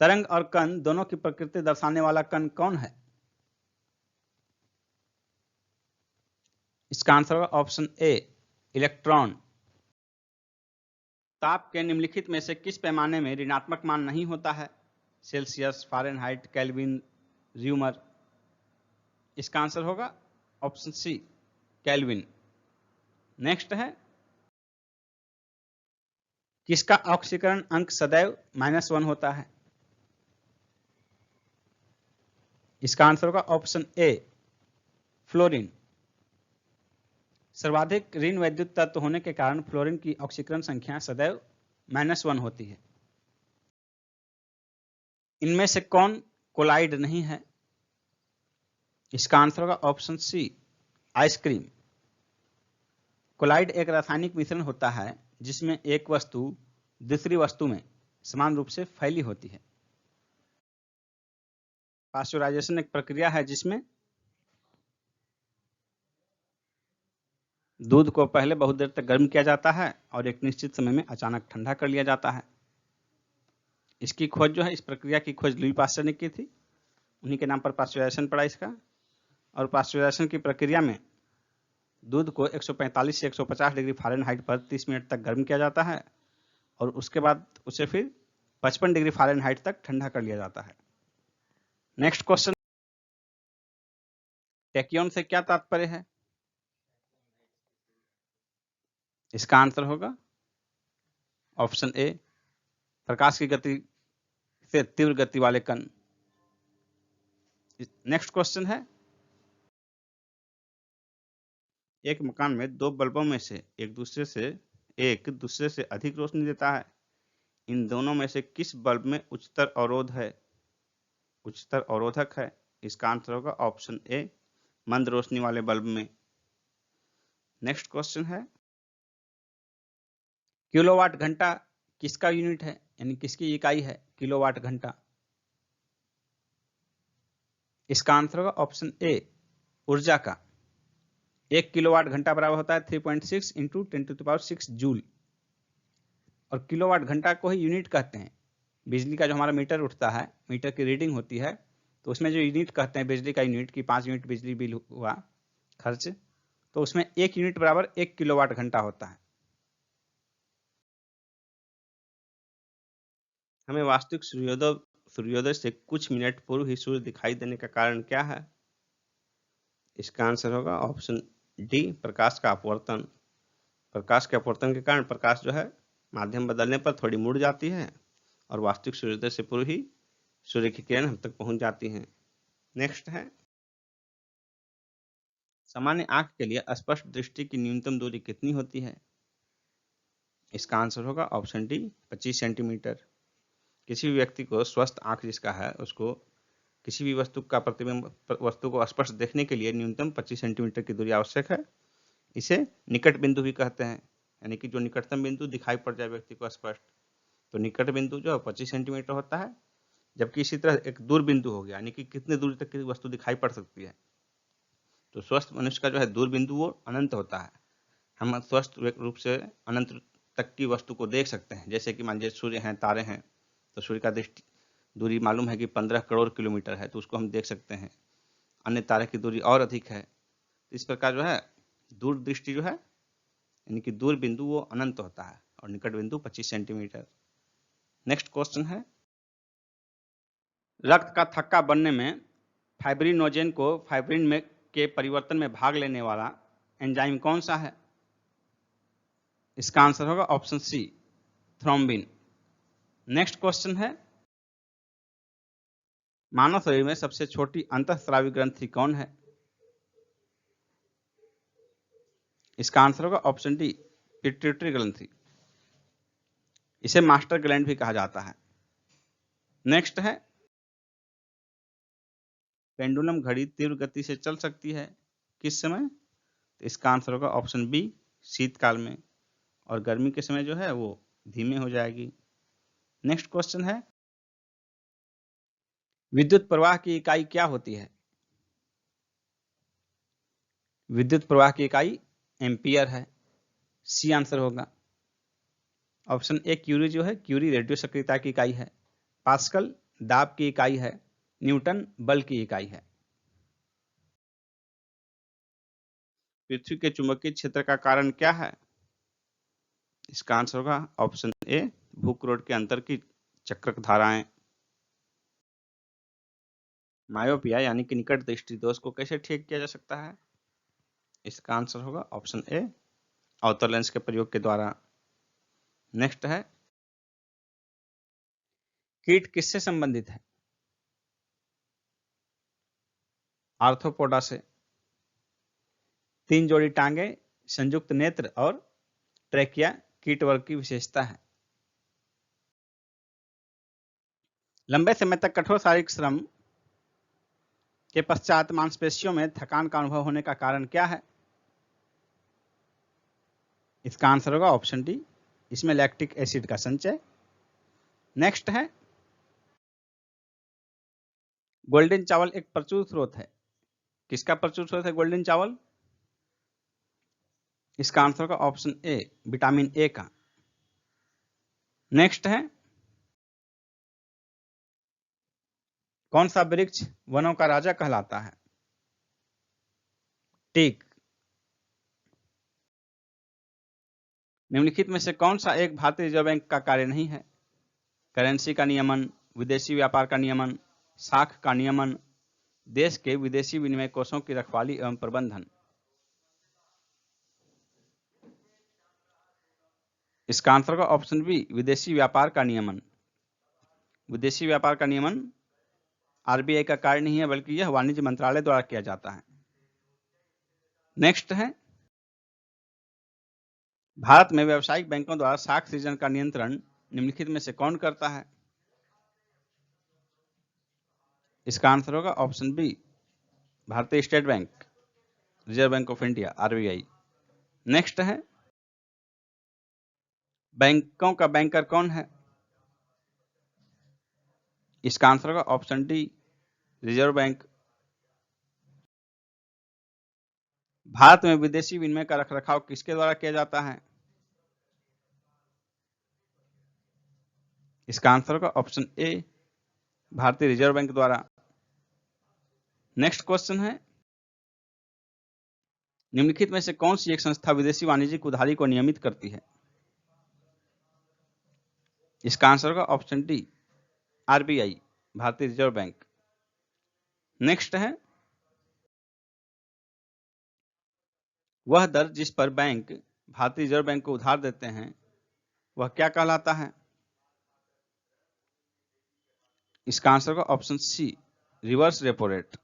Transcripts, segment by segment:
तरंग और कण दोनों की प्रकृति दर्शाने वाला कण कौन है? इसका आंसर होगा ऑप्शन ए, इलेक्ट्रॉन। ताप के निम्नलिखित में से किस पैमाने में ऋणात्मक मान नहीं होता है? Celsius, Fahrenheit, kelvin, rumour. इसका आंसर होगा ऑप्शन सी, केल्विन। नेक्स्ट है, किसका ऑक्सीकरण अंक सदैव -1 होता है? इसका आंसर होगा ऑप्शन ए, फ्लोरीन। सर्वाधिक ऋण वैद्युत तत्व होने के कारण फ्लोरीन की ऑक्सीकरण संख्या सदैव -1 होती है। इनमें से कौन कोलाइड नहीं है? इसका आंसर होगा ऑप्शन सी, आइसक्रीम। कोलाइड एक रासायनिक मिश्रण होता है जिसमें एक वस्तु दूसरी वस्तु में समान रूप से फैली होती है। पास्चुराइजेशन एक प्रक्रिया है जिसमें दूध को पहले बहुत देर तक गर्म किया जाता है और एक निश्चित समय में अचानक ठंडा कर लिया जाता है। इसकी खोज जो है, इस प्रक्रिया की खोज लुई पास्चर ने की थी। उन्हीं के नाम पर पास्चुराइजेशन पड़ा इसका। और पास्चुराइजेशन की प्रक्रिया में दूध को 145 से 150 डिग्री फ़ारेनहाइट पर 30 मिनट तक गर्म किया जाता है और उसके बाद उसे फिर 55 डिग्री फ़ारेनहाइट तक ठंडा कर लिया जाता है। नेक्स्ट क्वेश्चन, टैक्योन से क्या तात्पर्य है? इसका आंसर होगा ऑप्शन ए, प्रकाश की गति से तीव्र गति वाले कण। नेक्स्ट क्वेश्चन है, एक मकान में दो बल्बों में से एक दूसरे से अधिक रोशनी देता है। इन दोनों में से किस बल्ब में उच्चतर अवरोधक है? इसका आंसर होगा ऑप्शन ए, मंद रोशनी वाले बल्ब में। नेक्स्ट क्वेश्चन है, किलोवाट घंटा किसका यूनिट है, यानी किसकी इकाई है किलोवाट घंटा? इसका आंसर होगा ऑप्शन ए, ऊर्जा का। 1 किलोवाट घंटा बराबर होता है 3.6 इंटू 10⁶ जूल। और किलोवाट घंटा को ही यूनिट कहते हैं। बिजली का जो हमारा मीटर उठता है, मीटर की रीडिंग होती है, तो उसमें जो यूनिट कहते हैं बिजली का यूनिट की 5 यूनिट बिजली बिल हुआ खर्च, तो उसमें 1 यूनिट बराबर 1 किलोवाट घंटा होता है। हमें वास्तविक सूर्योदय से कुछ मिनट पूर्व ही सूर्य दिखाई देने का कारण क्या है? इसका आंसर होगा ऑप्शन डी, प्रकाश का अपवर्तन। प्रकाश के अपवर्तन के कारण प्रकाश जो है माध्यम बदलने पर थोड़ी मुड़ जाती है और वास्तविक सूर्योदय से पूर्व ही सूर्य की किरण हम तक पहुंच जाती हैं। नेक्स्ट है, सामान्य आंख के लिए स्पष्ट दृष्टि की न्यूनतम दूरी कितनी होती है? इसका आंसर होगा ऑप्शन डी, 25 सेंटीमीटर। किसी भी व्यक्ति को स्वस्थ आंख जिसका है, उसको किसी भी वस्तु का प्रतिबिंब वस्तु को स्पष्ट देखने के लिए न्यूनतम 25 सेंटीमीटर की दूरी आवश्यक है। इसे निकट बिंदु भी कहते हैं, यानी कि जो निकटतम बिंदु दिखाई पड़ जाए व्यक्ति को स्पष्ट, तो निकट बिंदु जो है 25 सेंटीमीटर होता है। जबकि इसी तरह एक दूर बिंदु हो गया, यानी कि कितने दूरी तक की वस्तु दिखाई पड़ सकती है। तो स्वस्थ मनुष्य का जो है दूर बिंदु वो अनंत होता है। हम स्वस्थ रूप से अनंत तक की वस्तु को देख सकते हैं। जैसे कि मान लीजिए सूर्य हैं, तारे हैं, तो सूर्य का दूरी मालूम है कि 15 करोड़ किलोमीटर है, तो उसको हम देख सकते हैं। अन्य तारे की दूरी और अधिक है। इस प्रकार जो है दूर दृष्टि जो है, यानी कि दूर बिंदु वो अनंत होता है और निकट बिंदु 25 सेंटीमीटर। नेक्स्ट क्वेश्चन है, रक्त का थक्का बनने में फाइब्रिनोजेन को फाइब्रिन में के परिवर्तन में भाग लेने वाला एंजाइम कौन सा है? इसका आंसर होगा option C, thrombin. Next question है, मानव शरीर में सबसे छोटी अंतःस्रावी ग्रंथि कौन है? इसका आंसर होगा ऑप्शन डी, पिट्यूटरी ग्रंथि। इसे मास्टर ग्लैंड भी कहा जाता है। नेक्स्ट है, पेंडुलम घड़ी तीव्र गति से चल सकती है किस समय? तो इसका आंसर होगा ऑप्शन बी, शीतकाल में, और गर्मी के समय जो है वो धीमे हो जाएगी। नेक्स्ट क्वेश्चन है, विद्युत प्रवाह की इकाई क्या होती है? विद्युत प्रवाह की इकाई एम्पियर है। सी आंसर होगा। ऑप्शन ए, क्यूरी जो है, क्यूरी रेडियो सक्रियता की इकाई है। पास्कल दाब की इकाई है, न्यूटन बल की इकाई है। पृथ्वी के चुंबकीय क्षेत्र का कारण क्या है? इसका आंसर होगा ऑप्शन ए, भूकरोट के अंतर की चक्र धाराएं। मायोपिया यानी कि निकट दृष्टि दोष को कैसे ठीक किया जा सकता है? इसका आंसर होगा ऑप्शन ए, अवतल लेंस के प्रयोग के द्वारा। नेक्स्ट है, कीट किससे संबंधित है? आर्थ्रोपोडा से। 3 जोड़ी टांगे, संयुक्त नेत्र और ट्रैकिया कीट वर्ग की विशेषता है। लंबे समय तक कठोर शारीरिक श्रम के पश्चात मांसपेशियों में थकान का अनुभव होने का कारण क्या है? इसका आंसर होगा ऑप्शन डी, इसमें लैक्टिक एसिड का संचय। नेक्स्ट है, गोल्डन चावल एक प्रचुर स्रोत है, किसका प्रचुर स्रोत है गोल्डन चावल? इसका आंसर होगा ऑप्शन ए, विटामिन ए का। नेक्स्ट है, कौन सा वृक्ष वनों का राजा कहलाता है? टीक। निम्नलिखित में से कौन सा एक भारतीय रिजर्व बैंक का कार्य नहीं है? करेंसी का नियमन, विदेशी व्यापार का नियमन, साख का नियमन, देश के विदेशी विनिमय कोषों की रखवाली एवं प्रबंधन। इसका आंसर होगा ऑप्शन बी, विदेशी व्यापार का नियमन। विदेशी व्यापार का नियमन आरबीआई का कार्य नहीं है, बल्कि यह वाणिज्य मंत्रालय द्वारा किया जाता है। नेक्स्ट है, भारत में व्यावसायिक बैंकों द्वारा साख सृजन का नियंत्रण निम्नलिखित में से कौन करता है? इसका आंसर होगा ऑप्शन बी, भारतीय state bank, reserve bank of India, RBI. Next है, बैंकों का बैंकर कौन है? इसका आंसर होगा option D, reserve bank. Bharat में विदेशी विनिमय का रखरखाव किसके द्वारा किया जाता है? इसका आंसर होगा ऑप्शन ए, भारतीय रिजर्व बैंक द्वारा। नेक्स्ट क्वेश्चन है, निम्नलिखित में से कौन सी एक संस्था विदेशी वाणिज्यिक उधारी को नियमित करती है? इसका आंसर होगा ऑप्शन डी, आरबीआई, भारतीय रिजर्व बैंक। नेक्स्ट है, वह दर जिस पर बैंक भारतीय रिजर्व बैंक को उधार देते हैं वह क्या कहलाता है? इसका आंसर होगा option C, reverse repo rate.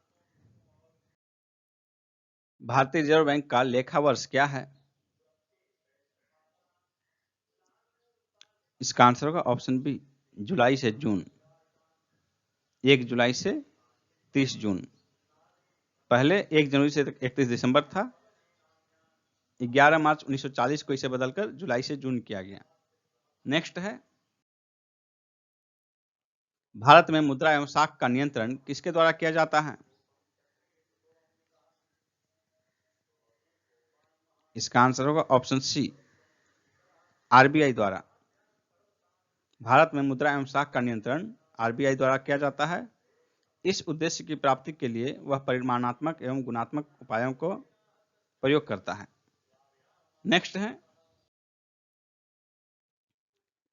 भारतीय रिजर्व बैंक का लेखा वर्ष क्या है? इसका आंसर होगा ऑप्शन बी, जुलाई से जून। 1 जुलाई से 30 जून। पहले 1 जनवरी से 31 दिसंबर था, 11 मार्च 1940 को इसे बदलकर जुलाई से जून किया गया। नेक्स्ट है, भारत में मुद्रा एवं साख का नियंत्रण किसके द्वारा किया जाता है? इसका आंसर होगा ऑप्शन सी, आरबीआई द्वारा। भारत में मुद्रा एवं साख का नियंत्रण आरबीआई द्वारा किया जाता है। इस उद्देश्य की प्राप्ति के लिए वह परिमाणात्मक एवं गुणात्मक उपायों को प्रयोग करता है। नेक्स्ट है,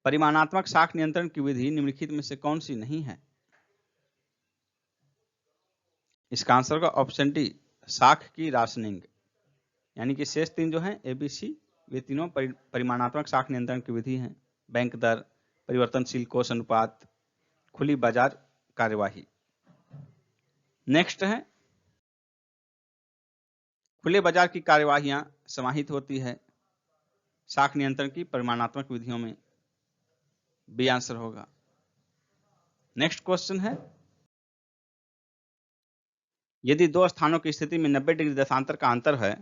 परिमाणात्मक साख नियंत्रण की विधि निम्नलिखित में से कौन सी नहीं है? इसका आंसर होगा ऑप्शन डी, साख की राशनिंग। यानी कि शेष 3 जो हैं एबीसी, वे तीनों परिमाणात्मक साख नियंत्रण की विधि हैं। बैंक दर, परिवर्तनशील कोष अनुपात, खुली बाजार कार्यवाही। नेक्स्ट है, खुले बाजार की कार्यवाहियां समाहित होती है साख नियंत्रण की परिमाणात्मक विधियों में। बी आंसर होगा। नेक्स्ट क्वेश्चन है, यदि 2 स्थानों की स्थिति में 90 डिग्री दशांतर का अंतर है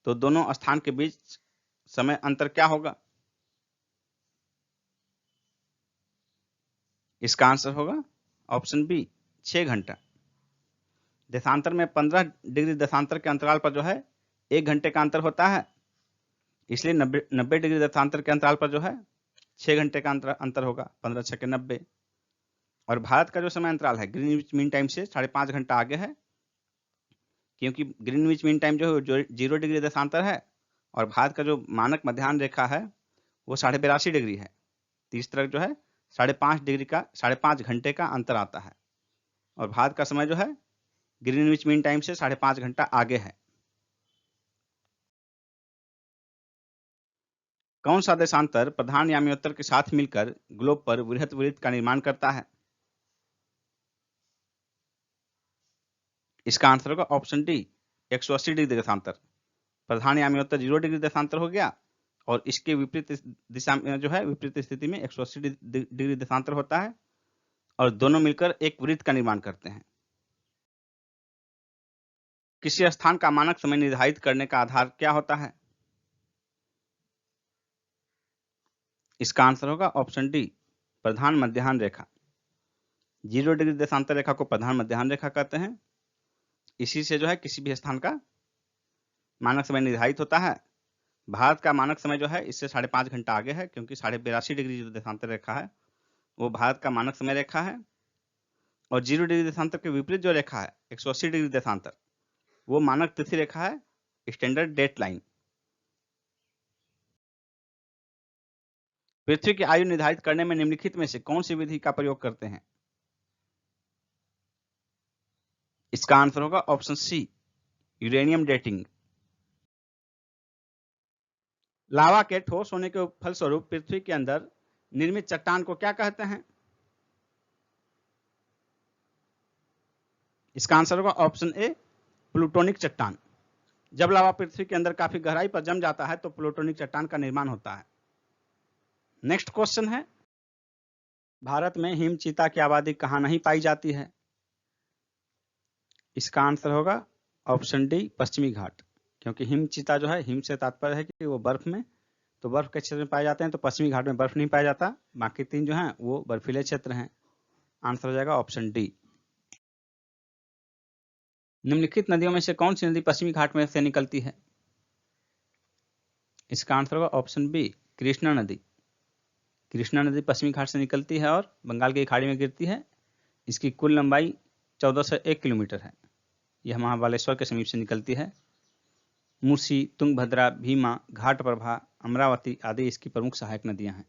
तो दोनों स्थान के बीच समय अंतर क्या होगा? इसका आंसर होगा ऑप्शन बी, 6 घंटा। देशांतर में 15 डिग्री देशांतर के अंतराल पर जो है 1 घंटे का अंतर होता है, इसलिए 90 डिग्री देशांतर के अंतराल पर जो है 6 घंटे का अंतर होगा। 15 × 6 = 90। और भारत का जो समय अंतराल है ग्रीनविच मीन टाइम से 5.5 घंटा आगे है, क्योंकि ग्रीनविच मीन टाइम जो 0 डिग्री देशांतर है और भारत का जो मानक मध्याह्न रेखा है वो 82.5 डिग्री है। तो इस तरह जो है 5.5 घंटे का अंतर आता है और भारत का समय जो है ग्रीनविच मीन टाइम से 5.5 घंटा आगे है। कौन सा देशांतर प्रधान यामियोत्तर के साथ मिलकर ग्लोब पर वृहत वृत्त का निर्माण करता है? इसका आंसर होगा ऑप्शन डी 180 डिग्री देशांतर। प्रधान यामियोत्तर 0 डिग्री देशांतर हो गया और इसके विपरीत दिशा में जो है विपरीत स्थिति में 180 डिग्री देशांतर होता है और दोनों मिलकर एक वृत्त का निर्माण करते हैं। किसी स्थान का मानक समय निर्धारित करने का आधार क्या होता है? इसका आंसर होगा ऑप्शन डी प्रधान मध्याह्न रेखा। 0 डिग्री देशांतर रेखा को प्रधान मध्याह्न रेखा कहते हैं। इसी से जो है किसी भी स्थान का मानक समय निर्धारित होता है। भारत का मानक समय जो है इससे 5.5 घंटा आगे है, क्योंकि 82.5 डिग्री जो देशांतर रेखा है वो भारत का मानक समय रेखा है और 0 डिग्री देशांतर के विपरीत जो रेखा है 180 डिग्री देशांतर वो मानक तिथि रेखा है, स्टैंडर्ड डेट लाइन। पृथ्वी की आयु निर्धारित करने में निम्नलिखित में से कौन सी विधि का प्रयोग करते हैं? इसका आंसर होगा ऑप्शन सी यूरेनियम डेटिंग। लावा के ठोस होने के फलस्वरूप पृथ्वी के अंदर निर्मित चट्टान को क्या कहते हैं? इसका आंसर होगा ऑप्शन ए प्लूटोनिक चट्टान। जब लावा पृथ्वी के अंदर काफी गहराई पर जम जाता है तो प्लूटोनिक चट्टान का निर्माण होता है। नेक्स्ट क्वेश्चन है, भारत में हिमचीता की आबादी कहां नहीं पाई जाती है? इसका आंसर होगा ऑप्शन डी पश्चिमी घाट, क्योंकि हिमचीता जो है हिम से तात्पर्य है कि वो बर्फ में, तो बर्फ के क्षेत्र में पाए जाते हैं, तो पश्चिमी घाट में बर्फ नहीं पाया जाता। बाकी 3 जो हैं वो बर्फीले क्षेत्र हैं। आंसर हो जाएगा ऑप्शन डी। निम्नलिखित नदियों में से कौन सी नदी पश्चिमी घाट में से निकलती है? इसका आंसर होगा ऑप्शन बी कृष्णा नदी। कृष्णा नदी पश्चिमी घाट से निकलती है और बंगाल की खाड़ी में गिरती है। इसकी कुल लंबाई 1401 किलोमीटर है। यह महाबालेश्वर के समीप से निकलती है। मूसी, तुंगभद्रा, भीमा, घाटप्रभा, अमरावती आदि इसकी प्रमुख सहायक नदियां हैं।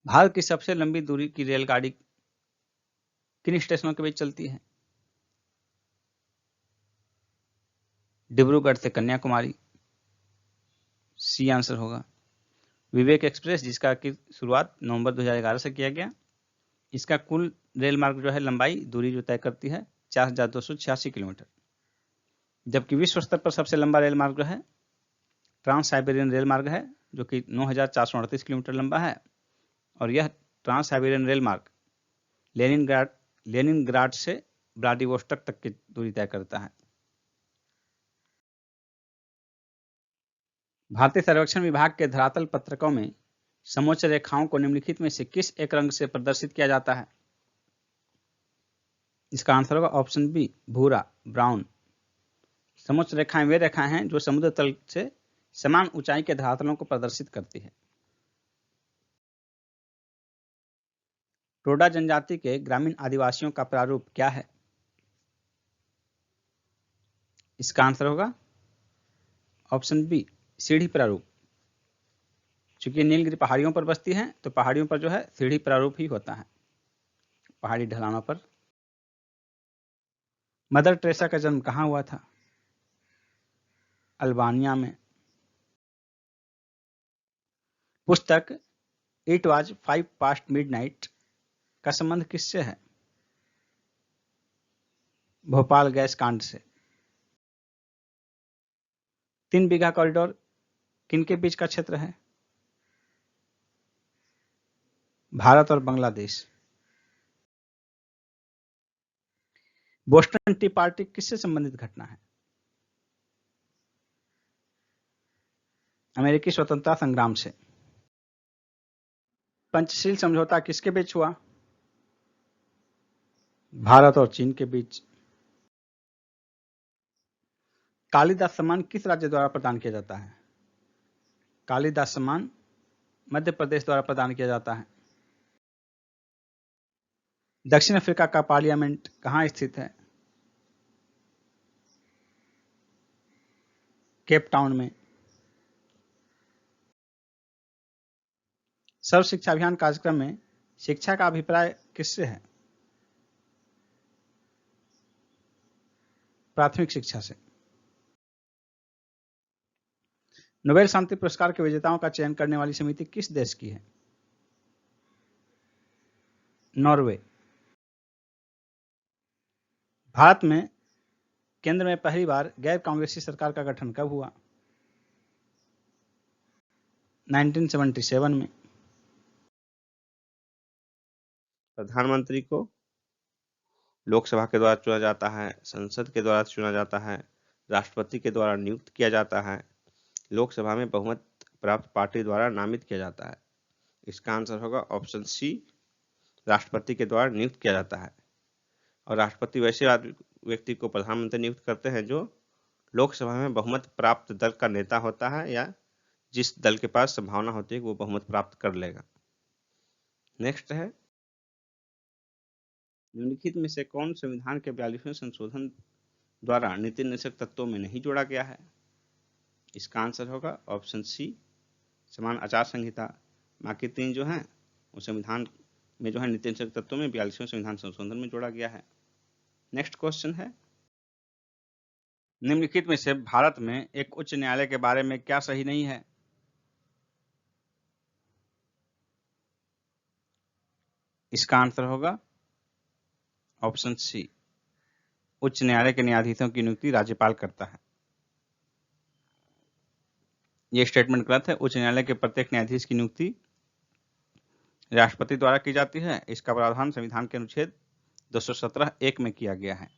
भारत की सबसे लंबी दूरी की रेलगाड़ी किन स्टेशनों के बीच चलती है? डिब्रूगढ़ से कन्याकुमारी, सी आंसर होगा। विवेक एक्सप्रेस, जिसका की शुरुआत नवंबर 2011 से किया गया, इसका कुल रेल मार्ग जो है लंबाई दूरी जो तय करती है 4286 किलोमीटर। जबकि विश्व स्तर पर सबसे लंबा रेल मार्ग जो है ट्रांस साइबेरियन रेल मार्ग है, जो कि 9438 किलोमीटर लंबा है और यह ट्रांस साइबेरियन रेल मार्ग लेनिनग्राड से व्लादिवोस्टोक तक की दूरी तय करता है। भारतीय सर्वेक्षण विभाग के धरातल पत्रकों में समोच्च रेखाओं को निम्नलिखित में से किस एक रंग से प्रदर्शित किया जाता है? इसका आंसर होगा ऑप्शन बी भूरा, ब्राउन। समोच्च रेखाएं वे रेखाएं हैं जो समुद्र तल से समान ऊंचाई के धरातलों को प्रदर्शित करती है। टोडा जनजाति के ग्रामीण आदिवासियों का प्रारूप क्या है? इसका आंसर होगा ऑप्शन बी सीढ़ी प्रारूप। चूंकि नीलगिरी पहाड़ियों पर बसती है तो पहाड़ियों पर जो है सीढ़ी प्रारूप ही होता है, पहाड़ी ढलानों पर। मदर टेरेसा का जन्म कहां हुआ था? अल्बानिया में। पुस्तक इट वाज 5 पास्ट मिडनाइट का संबंध किससे है? भोपाल गैस कांड से। 3 बीघा कॉरिडोर किनके बीच का क्षेत्र है? भारत और बांग्लादेश। बोस्टन टी पार्टी किससे संबंधित घटना है? अमेरिकी स्वतंत्रता संग्राम से। पंचशील समझौता किसके बीच हुआ? भारत और चीन के बीच। कालिदास सम्मान किस राज्य द्वारा प्रदान किया जाता है? कालिदास सम्मान मध्य प्रदेश द्वारा प्रदान किया जाता है। दक्षिण अफ्रीका का पार्लियामेंट कहाँ स्थित है? केप टाउन में। सर्व शिक्षा अभियान कार्यक्रम में शिक्षा का अभिप्राय किससे है? प्राथमिक शिक्षा से। नोबेल शांति पुरस्कार के विजेताओं का चयन करने वाली समिति किस देश की है? नॉर्वे। भारत में केंद्र में पहली बार गैर कांग्रेसी सरकार का गठन कब हुआ? 1977 में। प्रधानमंत्री को लोकसभा के द्वारा चुना जाता है, संसद के द्वारा चुना जाता है, राष्ट्रपति के द्वारा नियुक्त किया जाता है, लोकसभा में बहुमत प्राप्त पार्टी द्वारा नामित किया जाता है। इसका आंसर होगा ऑप्शन सी, राष्ट्रपति के द्वारा नियुक्त किया जाता है। और राष्ट्रपति वैसे व्यक्ति को प्रधानमंत्री नियुक्त करते हैं जो लोकसभा में बहुमत प्राप्त दल का नेता होता है या जिस दल के पास संभावना होती है कि वो बहुमत प्राप्त कर लेगा। नेक्स्ट है, निम्नलिखित में से कौन संविधान के 42वें संशोधन द्वारा नीति निर्देशक तत्वों में नहीं जोड़ा गया है? इसका आंसर होगा ऑप्शन सी, समान आचार संहिता। बाकी तीन जो हैं वो संविधान में जो है नीति निर्देशक तत्वों में 42वें संविधान संशोधन में जोड़ा गया है। नेक्स्ट क्वेश्चन है, निम्नलिखित में से भारत में एक उच्च न्यायालय के बारे में क्या सही नहीं है? इसका आंसर होगा ऑप्शन सी, उच्च न्यायालय के न्यायाधीशों की नियुक्ति राज्यपाल करता है। यह स्टेटमेंट गलत है। उच्च न्यायालय के प्रत्येक न्यायाधीश की नियुक्ति राष्ट्रपति द्वारा की जाती है। इसका प्रावधान संविधान के अनुच्छेद 217(1) में किया गया है।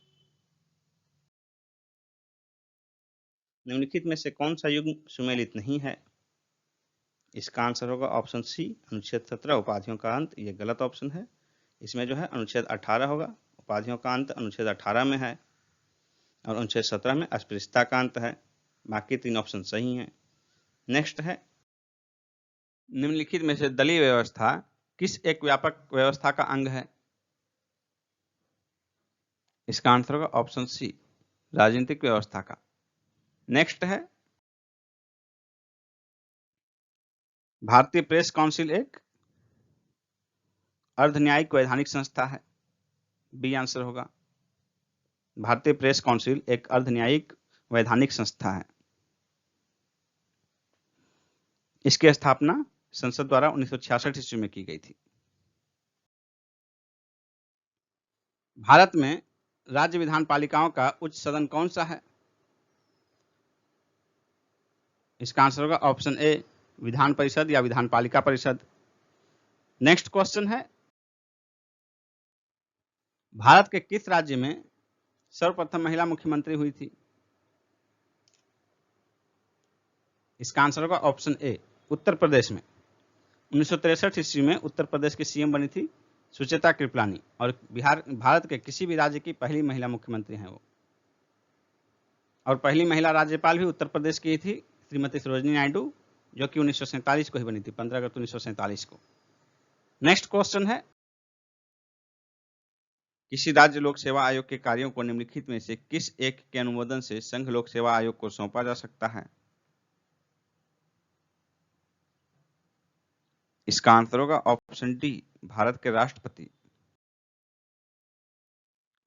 निम्नलिखित में से कौन सा युग्म सुमेलित नहीं है? इसका आंसर होगा ऑप्शन सी, अनुच्छेद 17 उपाधियों का अंत। ये गलत ऑप्शन है। इसमें जो है अनुच्छेद 18 होगा। उपाधियों का अंत अनुच्छेद 18 में है और अनुच्छेद 17 में अस्पृश्यता का अंत है। बाकी तीन ऑप्शन सही हैं। नेक्स्ट है, निम्नलिखित में से दलीय व्यवस्था किस एक व्यापक व्यवस्था का अंग है? इसका आंसर होगा ऑप्शन सी, राजनीतिक व्यवस्था का। नेक्स्ट है, भारतीय प्रेस काउंसिल एक अर्ध न्यायिक वैधानिक संस्था है। बी आंसर होगा। भारतीय प्रेस काउंसिल एक अर्ध न्यायिक वैधानिक संस्था है। इसकी स्थापना संसद द्वारा 1966 ईस्वी में की गई थी। भारत में राज्य विधान पालिकाओं का उच्च सदन कौन सा है? इसका आंसर होगा ऑप्शन ए, विधान परिषद या विधान पालिका परिषद। नेक्स्ट क्वेश्चन है, भारत के किस राज्य में सर्वप्रथम महिला मुख्यमंत्री हुई थी? इसका आंसर होगा ऑप्शन ए, उत्तर प्रदेश में। 1963 ईस्वी में उत्तर प्रदेश की सीएम बनी थी सुचेता कृपलानी और भारत के किसी भी राज्य की पहली महिला मुख्यमंत्री हैं वो। और पहली महिला राज्यपाल भी उत्तर प्रदेश की थी, श्रीमती सरोजिनी नायडू, जो कि 1947 को ही बनी थी, 15 अगस्त 1947 को। नेक्स्ट क्वेश्चन है, किसी राज्य लोक सेवा आयोग के कार्यों को निम्नलिखित में से किस एक के अनुमोदन से संघ लोक सेवा आयोग को सौंपा जा सकता है? इसका आंसर होगा ऑप्शन डी, भारत के राष्ट्रपति।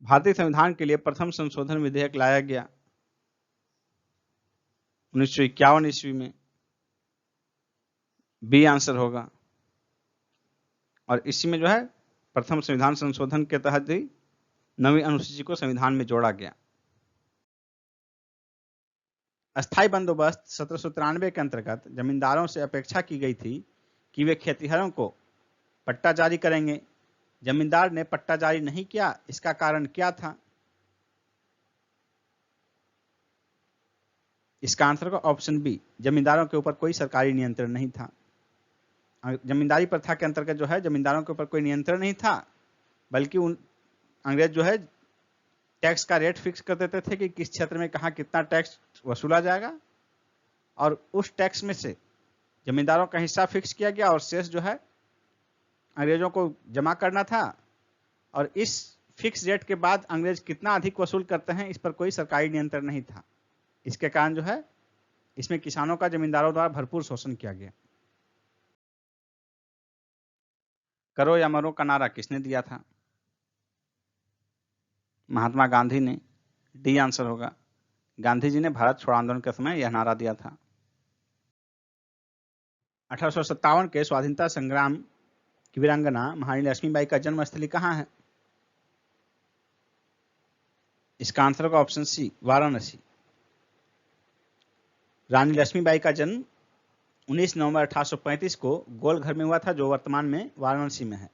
भारतीय संविधान के लिए प्रथम संशोधन विधेयक लाया गया 1951 ईस्वी में। बी आंसर होगा। और इसी में जो है प्रथम संविधान संशोधन के तहत ही 9वीं अनुसूची को संविधान में जोड़ा गया। अस्थायी बंदोबस्त 1793 के अंतर्गत जमींदारों से अपेक्षा की गई थी कि वे खेतिहरों को पट्टा जारी करेंगे। जमींदार ने पट्टा जारी नहीं किया, इसका कारण क्या था? इसका आंसर होगा ऑप्शन बी, जमींदारों के ऊपर कोई सरकारी नियंत्रण नहीं था। जमींदारी प्रथा के अंतर्गत जो है जमींदारों के ऊपर कोई नियंत्रण नहीं था, बल्कि अंग्रेज जो है टैक्स का रेट फिक्स कर देते थे कि किस क्षेत्र में कहाँ कितना टैक्स वसूला जाएगा और उस टैक्स में से जमींदारों का हिस्सा फिक्स किया गया और शेष जो है अंग्रेजों को जमा करना था, और इस फिक्स रेट के बाद अंग्रेज कितना अधिक वसूल करते हैं इस पर कोई सरकारी नियंत्रण नहीं था। इसके कारण जो है इसमें किसानों का जमींदारों द्वारा भरपूर शोषण किया गया। करो या मरो का नारा किसने दिया था? महात्मा गांधी ने। डी आंसर होगा। गांधी जी ने भारत छोड़ो आंदोलन के समय यह नारा दिया था। 1857 के स्वाधीनता संग्राम की वीरांगना महारानी लक्ष्मीबाई का जन्मस्थली कहाँ है? इसका आंसर होगा ऑप्शन सी, वाराणसी। रानी लक्ष्मीबाई का जन्म 19 नवंबर 1835 को गोलघर में हुआ था, जो वर्तमान में वाराणसी में है।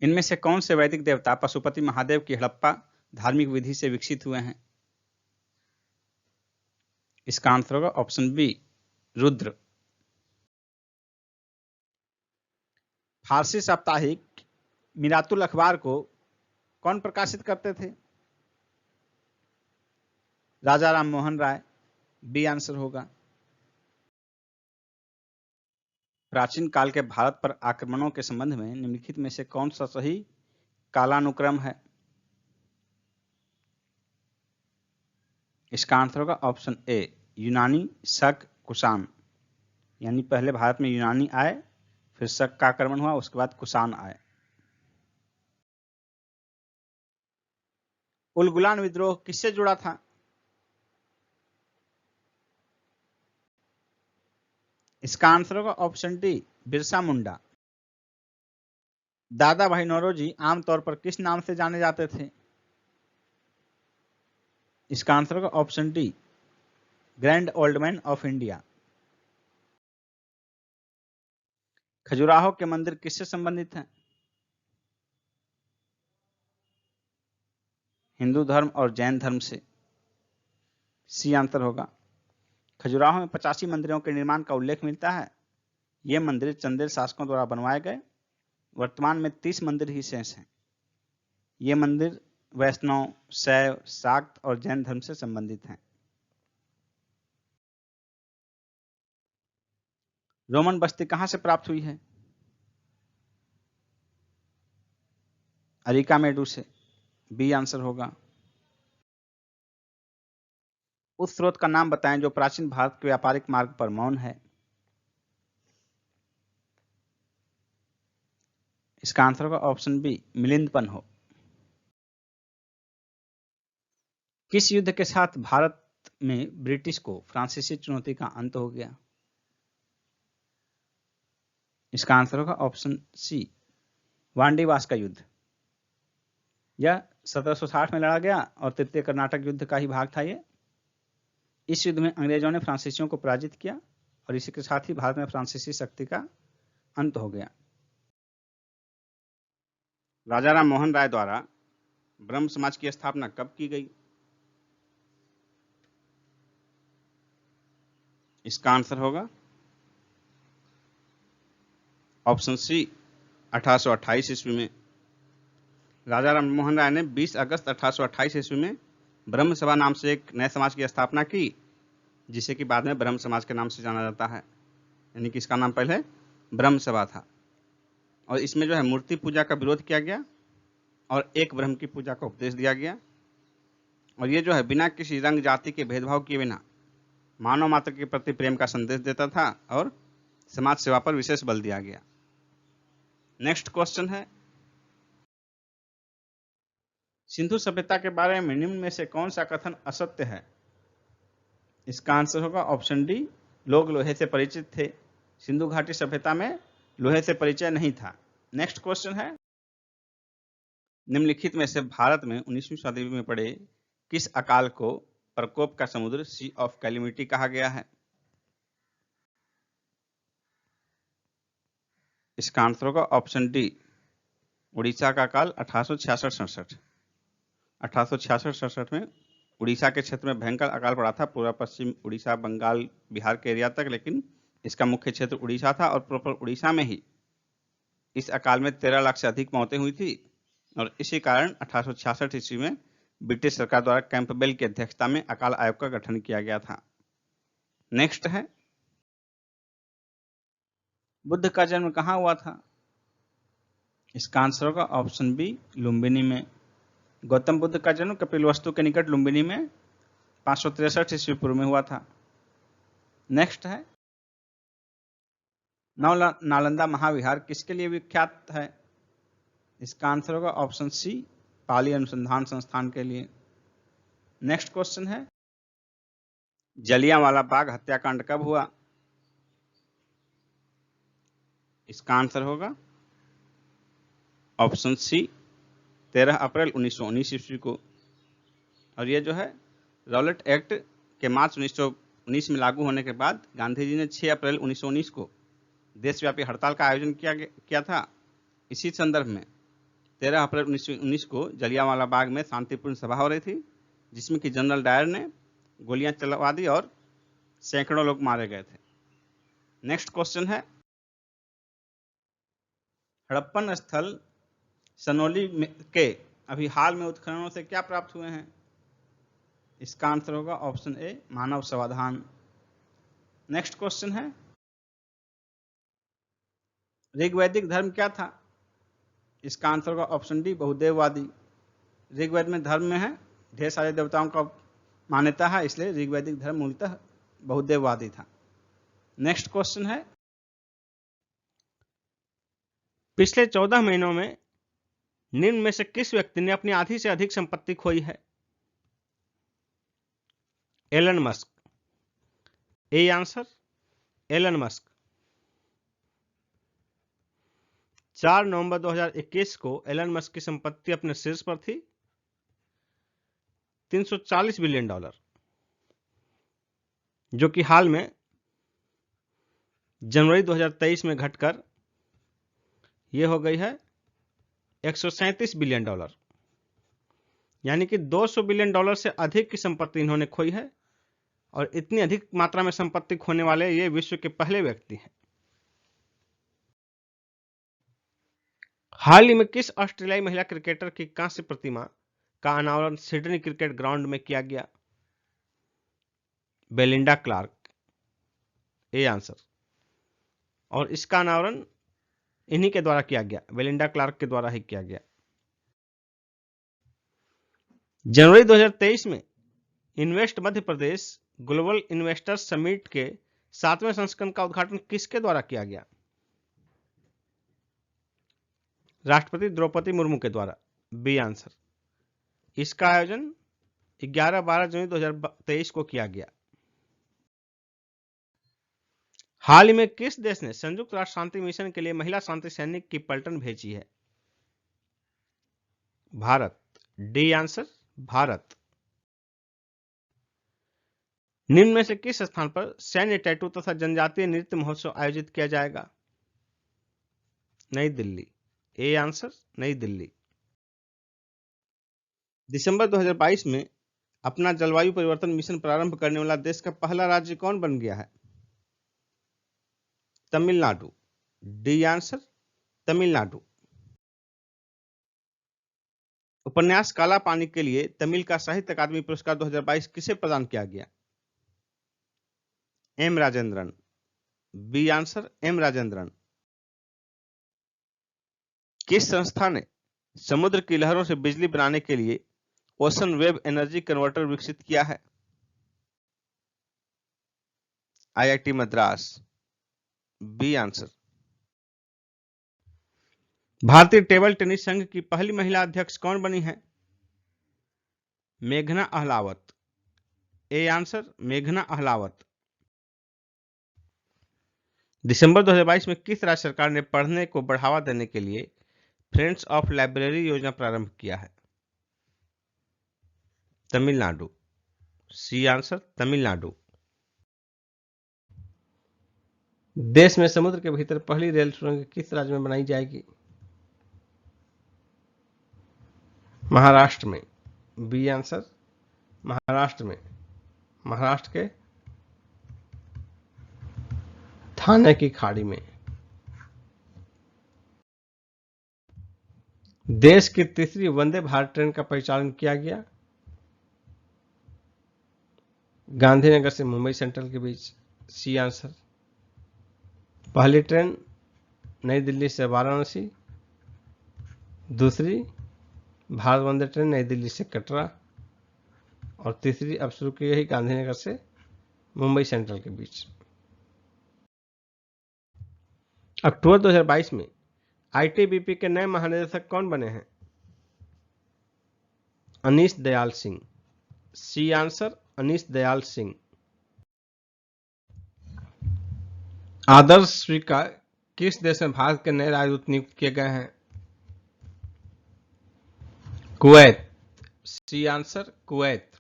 इनमें से कौन से वैदिक देवता पशुपति महादेव की हड़प्पा धार्मिक विधि से विकसित हुए हैं? इसका आंसर होगा ऑप्शन बी, रुद्र। फारसी साप्ताहिक मिरातुल अखबार को कौन प्रकाशित करते थे? राजा राम मोहन राय। बी आंसर होगा। प्राचीन काल के भारत पर आक्रमणों के संबंध में निम्नलिखित में से कौन सा सही कालानुक्रम है? इसका आंसर होगा ऑप्शन ए, यूनानी, शक, कुषाण। यानी पहले भारत में यूनानी आए, फिर शक का आक्रमण हुआ, उसके बाद कुषाण आए। उलगुलान विद्रोह किससे जुड़ा था? इसका आंसर होगा ऑप्शन डी, बिरसा मुंडा। दादा भाई नौरोजी आमतौर पर किस नाम से जाने जाते थे? इसका आंसर होगा option D, grand old man of India. Khajuraho के मंदिर किससे संबंधित हैं? हिंदू धर्म और जैन धर्म से। सी आंसर होगा। खजुराहो में 85 मंदिरों के निर्माण का उल्लेख मिलता है। ये मंदिर चंदेल शासकों द्वारा बनवाए गए। वर्तमान में 30 मंदिर ही शेष हैं। ये मंदिर वैष्णव, शैव, शाक्त और जैन धर्म से संबंधित हैं। रोमन बस्ती कहां से प्राप्त हुई है? अरिका मेडू से। बी आंसर होगा। उस स्रोत का नाम बताएं जो प्राचीन भारत के व्यापारिक मार्ग पर मौन है। इसका आंसर होगा ऑप्शन बी, मिलिंदपन्हो। किस युद्ध के साथ भारत में ब्रिटिश को फ्रांसीसी चुनौती का अंत हो गया? इसका आंसर होगा ऑप्शन सी, वांडीवास का युद्ध। यह 1760 में लड़ा गया और तृतीय कर्नाटक युद्ध का ही भाग था ये। इस युद्ध में अंग्रेजों ने फ्रांसीसियों को पराजित किया और इसी के साथ ही भारत में फ्रांसीसी शक्ति का अंत हो गया। राजा राम मोहन राय द्वारा ब्रह्म समाज की स्थापना कब की गई? इसका आंसर होगा ऑप्शन सी, 1828 ईस्वी में। राजा राम मोहन राय ने 20 अगस्त 1828 ईस्वी में ब्रह्म सभा नाम से एक नए समाज की स्थापना की, जिसे कि बाद में ब्रह्म समाज के नाम से जाना जाता है। यानी कि इसका नाम पहले ब्रह्म सभा था। और इसमें जो है मूर्ति पूजा का विरोध किया गया और एक ब्रह्म की पूजा का उपदेश दिया गया। और ये जो है बिना किसी रंग जाति के भेदभाव किए बिना मानव मात्र के प्रति प्रेम का संदेश देता था और समाज सेवा पर विशेष बल दिया गया। नेक्स्ट क्वेश्चन है, सिंधु सभ्यता के बारे में निम्न में से कौन सा कथन असत्य है? इसका आंसर होगा ऑप्शन डी, लोग लोहे से परिचित थे। सिंधु घाटी सभ्यता में लोहे से परिचय नहीं था। नेक्स्ट क्वेश्चन है, निम्नलिखित में से भारत में 19वीं सदी में पड़े किस अकाल को प्रकोप का समुद्र, सी ऑफ कैलिमिटी, कहा गया है? इसका आंसर होगा ऑप्शन डी, उड़ीसा का अकाल 1866-67। 1866-67 में उड़ीसा के क्षेत्र में भयंकर अकाल पड़ा था, पूरा पश्चिम उड़ीसा, बंगाल, बिहार के एरिया तक। लेकिन इसका मुख्य क्षेत्र उड़ीसा था और प्रॉपर उड़ीसा में ही इस अकाल में 13 लाख से अधिक मौतें हुई थी। और इसी कारण 1866 ईस्वी में ब्रिटिश सरकार द्वारा कैंपबेल की अध्यक्षता में अकाल आयोग का गठन किया गया था। नेक्स्ट है, बुद्ध का जन्म कहाँ हुआ था? इसका आंसर होगा ऑप्शन बी, लुम्बिनी में। गौतम बुद्ध का जन्म कपिलवस्तु के निकट लुम्बिनी में 563 ईस्वी पूर्व में हुआ था। नेक्स्ट है, नालंदा महाविहार किसके लिए विख्यात है? इसका आंसर होगा ऑप्शन सी, पाली अनुसंधान संस्थान के लिए। नेक्स्ट क्वेश्चन है, जलियांवाला बाग हत्याकांड कब हुआ? इसका आंसर होगा ऑप्शन सी, 13 अप्रैल 1919 ईस्वी को। और ये जो है रॉलेट एक्ट के मार्च 1919 में लागू होने के बाद गांधी जी ने 6 अप्रैल 1919 को देशव्यापी हड़ताल का आयोजन किया था। इसी संदर्भ में 13 अप्रैल 1919 को जलियांवाला बाग में शांतिपूर्ण सभा हो रही थी, जिसमें कि जनरल डायर ने गोलियां चलवा दी और सैकड़ों लोग मारे गए थे। नेक्स्ट क्वेश्चन है, हड़प्पन स्थल सनोली के अभी हाल में उत्खननों से क्या प्राप्त हुए हैं? इसका आंसर होगा ऑप्शन ए, मानव समाधान। नेक्स्ट क्वेश्चन है, ऋग्वैदिक धर्म क्या था? इसका आंसर होगा ऑप्शन डी, बहुदेववादी। ऋग्वेद में धर्म में है ढेर सारे देवताओं का मान्यता है, इसलिए ऋग्वैदिक धर्म मूलतः बहुदेववादी था। नेक्स्ट क्वेश्चन है, पिछले 14 महीनों में निम्न में से किस व्यक्ति ने अपनी आधी से अधिक संपत्ति खोई है? Elon Musk. A answer, Elon Musk. 4 नवंबर 2021 को एलन मस्क की संपत्ति अपने शीर्ष पर थी, $340 बिलियन, जो कि हाल में जनवरी 2023 में घटकर यह हो गई है $137 बिलियन, यानी कि $200 बिलियन से अधिक की संपत्ति इन्होंने खोई है। और इतनी अधिक मात्रा में संपत्ति खोने वाले ये विश्व के पहले व्यक्ति हैं। हाल ही में किस ऑस्ट्रेलियाई महिला क्रिकेटर की कांस्य प्रतिमा का अनावरण सिडनी क्रिकेट ग्राउंड में किया गया? Belinda Clarke. A answer. और इसका अनावरण इन्हीं के द्वारा किया गया, बेलिंडा क्लार्क के द्वारा ही किया गया। जनवरी 2023 में invest Madhya Pradesh global investors summit के 7वें संस्करण का उद्घाटन किसके द्वारा किया गया? राष्ट्रपति द्रौपदी मुर्मू के द्वारा। B answer. इसका आयोजन 11-12 जनवरी 2023 को किया गया। हाल ही में किस देश ने संयुक्त राष्ट्र शांति मिशन के लिए महिला शांति सैनिक की पलटन भेजी है? भारत। D answer, Bharat. निम्न में से किस स्थान पर सैन्य टैटू तथा जनजातीय नृत्य महोत्सव आयोजित किया जाएगा? नई दिल्ली। ए आंसर, नई दिल्ली। दिसंबर 2022 में अपना जलवायु परिवर्तन मिशन प्रारंभ करने वाला देश का पहला राज्य कौन बन गया है? तमिलनाडु। D answer, Tamil Nadu. उपन्यास काला पानी के लिए तमिल का साहित्य अकादमी पुरस्कार 2022 किसे प्रदान किया गया? M Rajendran. B answer, M Rajendran. किस संस्था ने समुद्र की लहरों से बिजली बनाने के लिए ओशन वेव एनर्जी कन्वर्टर विकसित किया है? आईआईटी मद्रास। B answer. भारतीय टेबल टेनिस संघ की पहली महिला अध्यक्ष कौन बनी है? मेघना अहलावत। ए आंसर, मेघना अहलावत। दिसंबर 2022 में किस राज्य सरकार ने पढ़ने को बढ़ावा देने के लिए फ्रेंड्स ऑफ लाइब्रेरी योजना प्रारंभ किया है? तमिलनाडु। C answer, Tamil Nadu. देश में समुद्र के भीतर पहली रेल सुरंग किस राज्य में बनाई जाएगी? महाराष्ट्र में। बी आंसर, महाराष्ट्र में। महाराष्ट्र के थाने की खाड़ी में। देश की तीसरी वंदे भारत ट्रेन का परिचालन किया गया? गांधीनगर से मुंबई सेंट्रल के बीच, सी आंसर। पहली ट्रेन नई दिल्ली से वाराणसी, दूसरी भारत वंदे ट्रेन नई दिल्ली से कटरा, और तीसरी अब शुरू की गई गांधीनगर से मुंबई सेंट्रल के बीच। अक्टूबर 2022 में आईटीबीपी के नए महानिदेशक कौन बने हैं? Anish Dayal Singh, C answer, Anish Dayal Singh. आदर्श स्वीकार किस देश में भारत के नए राजदूत नियुक्त किए गए हैं? Kuwait, C answer, Kuwait.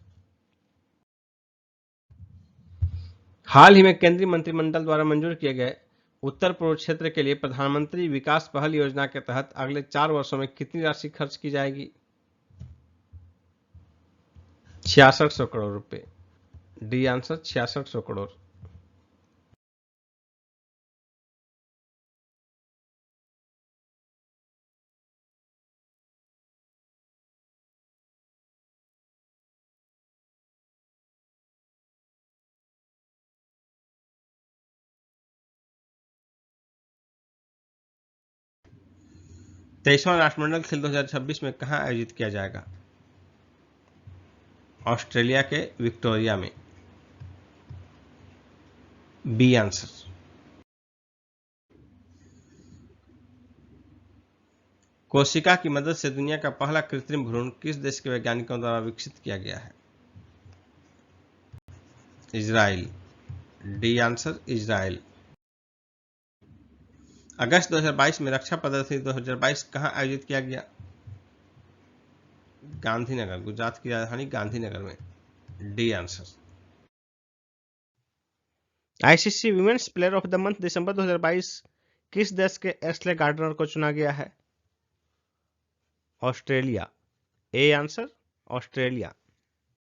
हाल ही में केंद्रीय मंत्रिमंडल द्वारा मंजूर किए गए उत्तर पूर्व क्षेत्र के लिए प्रधानमंत्री विकास पहल योजना के तहत अगले 4 वर्षों में कितनी राशि खर्च की जाएगी? 6600 करोड़ रुपए, डी आंसर, 6600 करोड़। तेईसवां राष्ट्रमंडल खेल 2026 में कहां आयोजित किया जाएगा? ऑस्ट्रेलिया के विक्टोरिया में, बी आंसर। कोशिका की मदद से दुनिया का पहला कृत्रिम भ्रूण किस देश के वैज्ञानिकों द्वारा विकसित किया गया है? Israel, D answer, Israel. अगस्त 2022 में रक्षा प्रदर्शनी 2022 कहां आयोजित किया गया? गांधीनगर, गुजरात की राजधानी गांधीनगर में, D answer. ICC women's player of the month December 2022 किस देश के एश्ले गार्डनर को चुना गया है? Australia, A answer, Australia.